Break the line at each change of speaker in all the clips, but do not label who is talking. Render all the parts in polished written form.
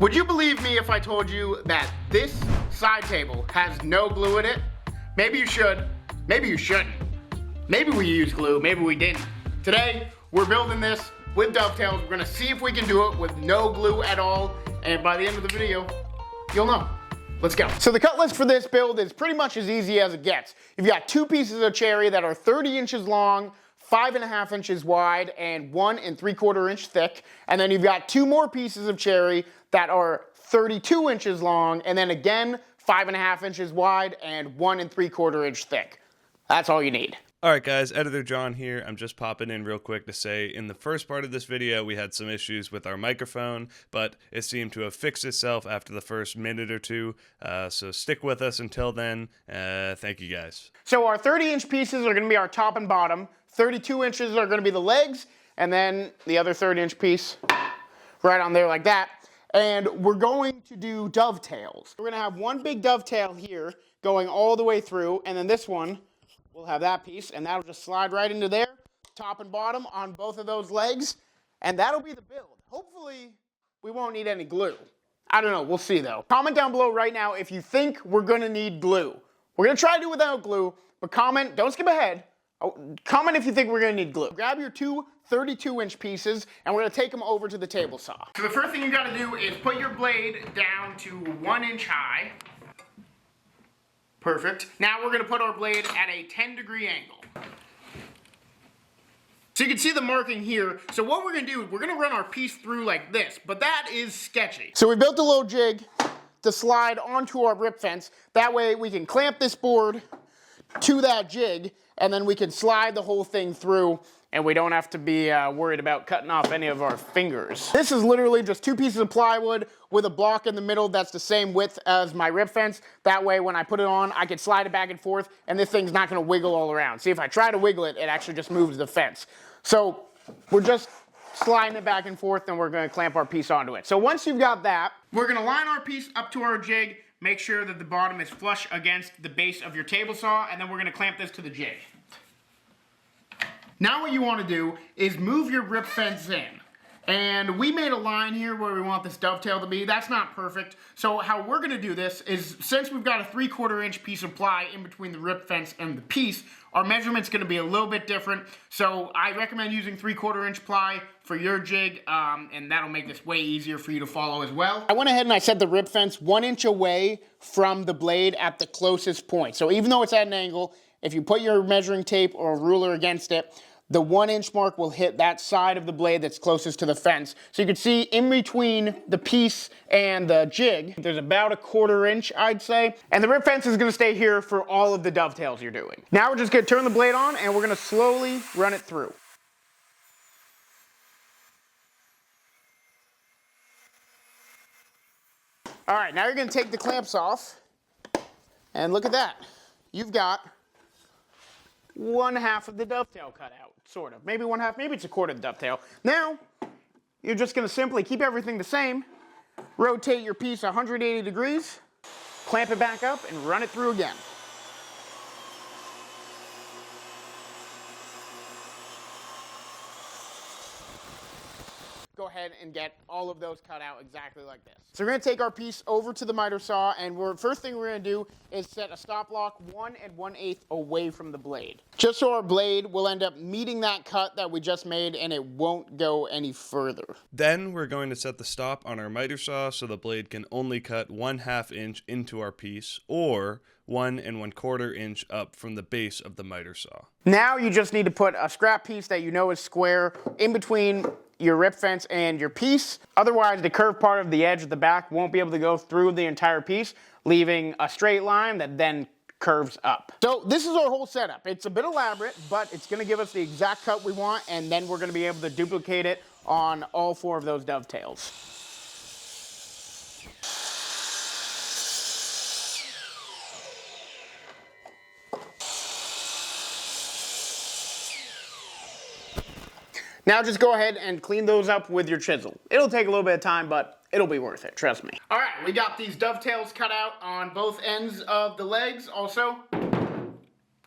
Would you believe me if I told you that this side table has no glue in it? Maybe you should, maybe you shouldn't. Maybe we used glue, maybe we didn't. Today, we're building this with dovetails. We're gonna see if we can do it with no glue at all, and by the end of the video, you'll know. Let's go. So the cut list for this build is pretty much as easy as it gets. You've got 2 pieces of cherry that are 30 inches long, 5.5 inches wide, and 1 3/4 inch thick. And then you've got 2 more pieces of cherry that are 32 inches long, and then again, 5.5 inches wide and 1 3/4 inch thick. That's all you need.
Alright guys, Editor John here. I'm just popping in real quick to say in the first part of this video we had some issues with our microphone, but it seemed to have fixed itself after the first minute or two, so stick with us until then. Thank you guys.
So our 30-inch pieces are going to be our top and bottom, 32 inches are going to be the legs, and then the other 30-inch piece right on there like that. And we're going to do dovetails. We're going to have one big dovetail here going all the way through, and then this one, we'll have that piece, and that'll just slide right into there, top and bottom on both of those legs, and that'll be the build. Hopefully, we won't need any glue. I don't know, we'll see though. Comment down below right now if you think we're gonna need glue. We're gonna try to do without glue, but comment, don't skip ahead. Comment if you think we're gonna need glue. Grab your 2 32-inch pieces, and we're gonna take them over to the table saw. So the first thing you gotta do is put your blade down to 1 inch high. Perfect. Now we're gonna put our blade at a 10-degree angle. So you can see the marking here. So what we're gonna do, we're gonna run our piece through like this, but that is sketchy. So we built a little jig to slide onto our rip fence. That way we can clamp this board to that jig, and then we can slide the whole thing through, and we don't have to be worried about cutting off any of our fingers. This is literally just 2 pieces of plywood with a block in the middle that's the same width as my rip fence. That way when I put it on, I can slide it back and forth, and this thing's not gonna wiggle all around. See, if I try to wiggle it, it actually just moves the fence. So we're just sliding it back and forth, and we're gonna clamp our piece onto it. So once you've got that, we're gonna line our piece up to our jig, make sure that the bottom is flush against the base of your table saw, and then we're gonna clamp this to the jig. Now what you want to do is move your rip fence in. And we made a line here where we want this dovetail to be. That's not perfect. So how we're going to do this is, since we've got a 3/4 inch piece of ply in between the rip fence and the piece, our measurement's going to be a little bit different. So I recommend using 3/4 inch ply for your jig, and that'll make this way easier for you to follow as well. I went ahead and I set the rip fence 1 inch away from the blade at the closest point. So even though it's at an angle, if you put your measuring tape or a ruler against it, the 1 inch mark will hit that side of the blade that's closest to the fence. So you can see in between the piece and the jig, there's about a 1/4 inch, I'd say. And the rip fence is gonna stay here for all of the dovetails you're doing. Now we're just gonna turn the blade on, and we're gonna slowly run it through. All right, now you're gonna take the clamps off, and look at that. You've got 1/2 of the dovetail cut out, sort of. Maybe 1/2, maybe it's 1/4 of the dovetail. Now, you're just gonna simply keep everything the same, rotate your piece 180 degrees, clamp it back up, and run it through again. Go ahead and get all of those cut out exactly like this. So we're gonna take our piece over to the miter saw, and first thing we're gonna do is set a stop lock 1 1/8 away from the blade. Just so our blade will end up meeting that cut that we just made, and it won't go any further.
Then we're going to set the stop on our miter saw so the blade can only cut 1/2 inch into our piece, or 1 1/4 inch up from the base of the miter saw.
Now you just need to put a scrap piece that you know is square in between your rip fence and your piece. Otherwise, the curved part of the edge of the back won't be able to go through the entire piece, leaving a straight line that then curves up. So this is our whole setup. It's a bit elaborate, but it's gonna give us the exact cut we want, and then we're gonna be able to duplicate it on all 4 of those dovetails. Now just go ahead and clean those up with your chisel. It'll take a little bit of time, but it'll be worth it, trust me. All right, we got these dovetails cut out on both ends of the legs. Also,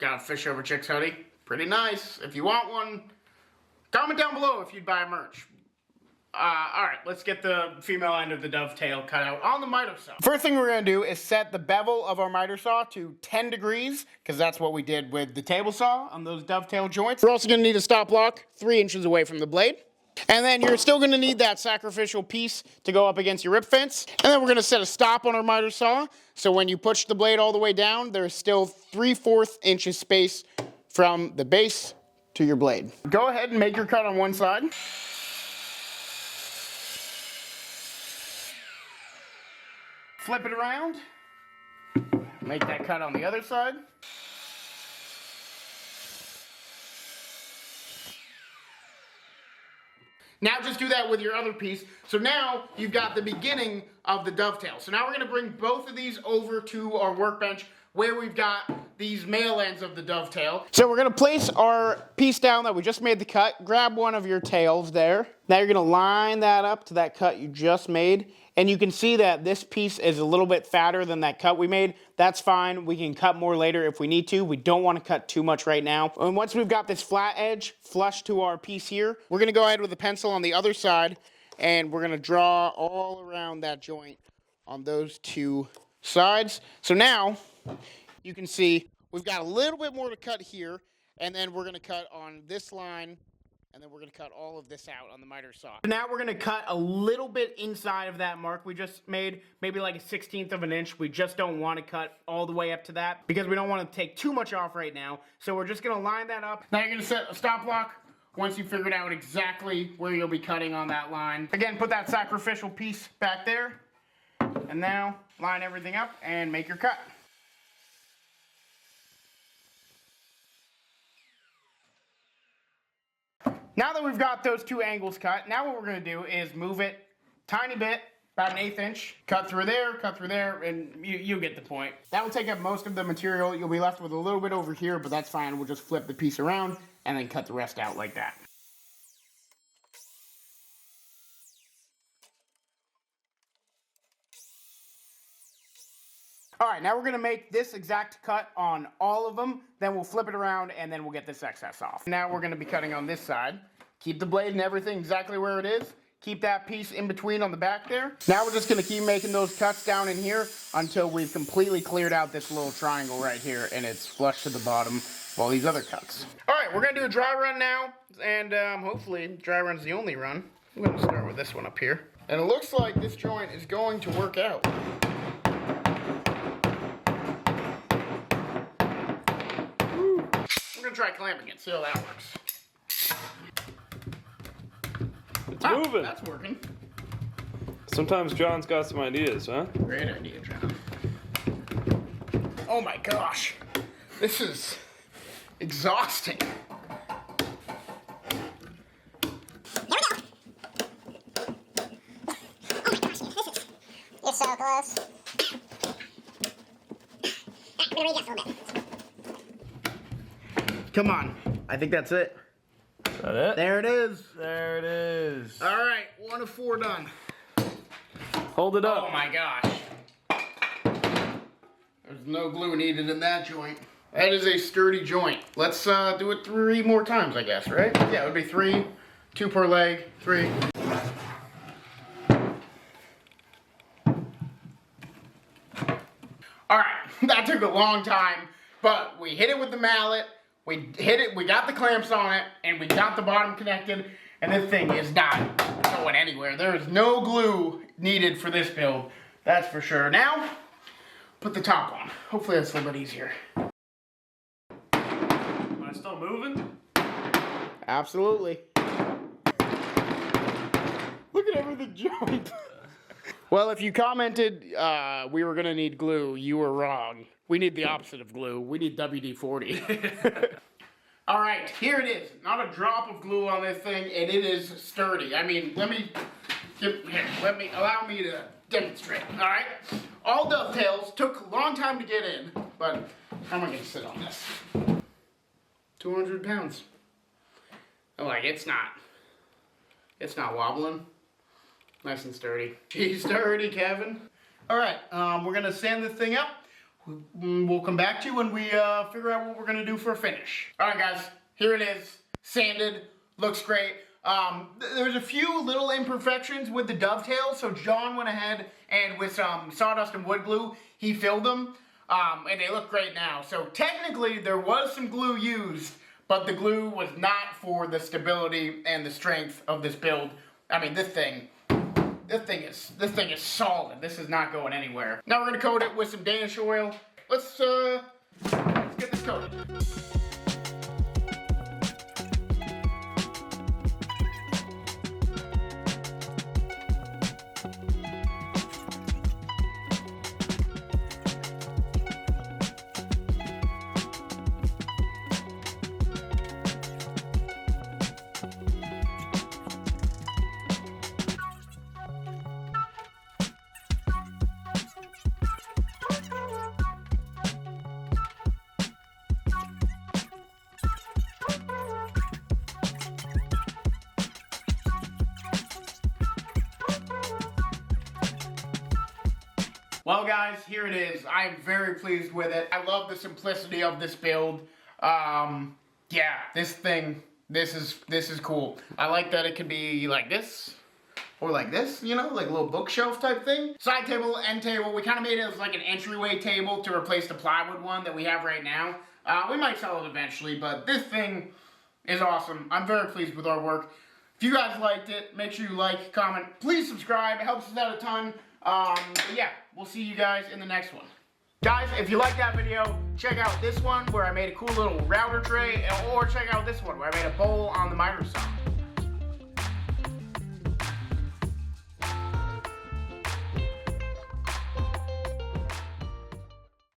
got a fish over chicks hoodie. Pretty nice. If you want one, comment down below if you'd buy merch. Alright, let's get the female end of the dovetail cut out on the miter saw. First thing we're going to do is set the bevel of our miter saw to 10 degrees, because that's what we did with the table saw on those dovetail joints. We're also going to need a stop block 3 inches away from the blade. And then you're still going to need that sacrificial piece to go up against your rip fence. And then we're going to set a stop on our miter saw, so when you push the blade all the way down, there's still 3/4 inches space from the base to your blade. Go ahead and make your cut on one side. Flip it around, make that cut on the other side. Now just do that with your other piece. So now you've got the beginning of the dovetail. So now we're going to bring both of these over to our workbench where we've got these male ends of the dovetail. So we're going to place our piece down that we just made the cut. Grab one of your tails there. Now you're going to line that up to that cut you just made. And you can see that this piece is a little bit fatter than that cut we made. That's fine. We can cut more later if we need to. We don't want to cut too much right now. And once we've got this flat edge flush to our piece here, we're going to go ahead with a pencil on the other side, and we're going to draw all around that joint on those two sides. So now you can see we've got a little bit more to cut here, and then we're going to cut on this line, and then we're going to cut all of this out on the miter saw. Now we're going to cut a little bit inside of that mark we just made, maybe like a 1/16 of an inch. We just don't want to cut all the way up to that because we don't want to take too much off right now. So we're just going to line that up. Now you're going to set a stop block once you figured out exactly where you'll be cutting on that line. Again, put that sacrificial piece back there, and now line everything up and make your cut. Now that we've got those two angles cut, now what we're going to do is move it tiny bit, about 1/8 inch, cut through there, and you get the point. That will take up most of the material. You'll be left with a little bit over here, but that's fine. We'll just flip the piece around and then cut the rest out like that. All right, now we're going to make this exact cut on all of them. Then we'll flip it around, and then we'll get this excess off. Now we're going to be cutting on this side. Keep the blade and everything exactly where it is. Keep that piece in between on the back there. Now we're just going to keep making those cuts down in here until we've completely cleared out this little triangle right here, and it's flush to the bottom of all these other cuts. All right, we're going to do a dry run now, and hopefully dry run's the only run. I'm going to start with this one up here. And it looks like this joint is going to work out. I'm going to try clamping it, see how that works.
It's moving.
That's working.
Sometimes John's got some ideas, huh?
Great idea, John. Oh my gosh. This is exhausting.
You're so close. I'm gonna readjust a little bit.
Come on. I think that's it.
Is that it?
There it is.
There it is.
All right, 1 of 4 done.
Hold it up.
Oh my gosh. There's no glue needed in that joint. That is a sturdy joint. Let's do it 3 more times, I guess, right? Yeah, it would be 3, 2 per leg, 3. All right, that took a long time, but we hit it with the mallet. We hit it, we got the clamps on it, and we got the bottom connected, and this thing is not going anywhere. There is no glue needed for this build, that's for sure. Now, put the top on. Hopefully that's a little bit easier.
Am I still moving?
Absolutely. Look at everything joined. Well, if you commented we were gonna need glue, you were wrong. We need the opposite of glue. We need WD-40. All right, here it is. Not a drop of glue on this thing, and it is sturdy. I mean, allow me to demonstrate. All right, all dovetails took a long time to get in, but how am I gonna sit on this? 200 pounds. Like it's not wobbling. Nice and sturdy. She's sturdy, Kevin. All right, we're gonna sand this thing up. We'll come back to you when we figure out what we're gonna do for a finish. All right, guys, here it is. Sanded, looks great. There's a few little imperfections with the dovetail, so John went ahead and with some sawdust and wood glue, he filled them, and they look great now. So technically, there was some glue used, but the glue was not for the stability and the strength of this build. I mean, this thing is solid. This is not going anywhere. Now we're gonna coat it with some Danish oil. Let's get this coated. Well guys, here it is. I am very pleased with it. I love the simplicity of this build. Yeah, this is cool. I like that it can be like this, or like this, you know, like a little bookshelf type thing. Side table, end table, we kind of made it as like an entryway table to replace the plywood one that we have right now. We might sell it eventually, but this thing is awesome. I'm very pleased with our work. If you guys liked it, make sure you like, comment, please subscribe. It helps us out a ton. Yeah, we'll see you guys in the next one. Guys, if you like that video, check out this one where I made a cool little router tray, or check out this one where I made a bowl on the miter saw.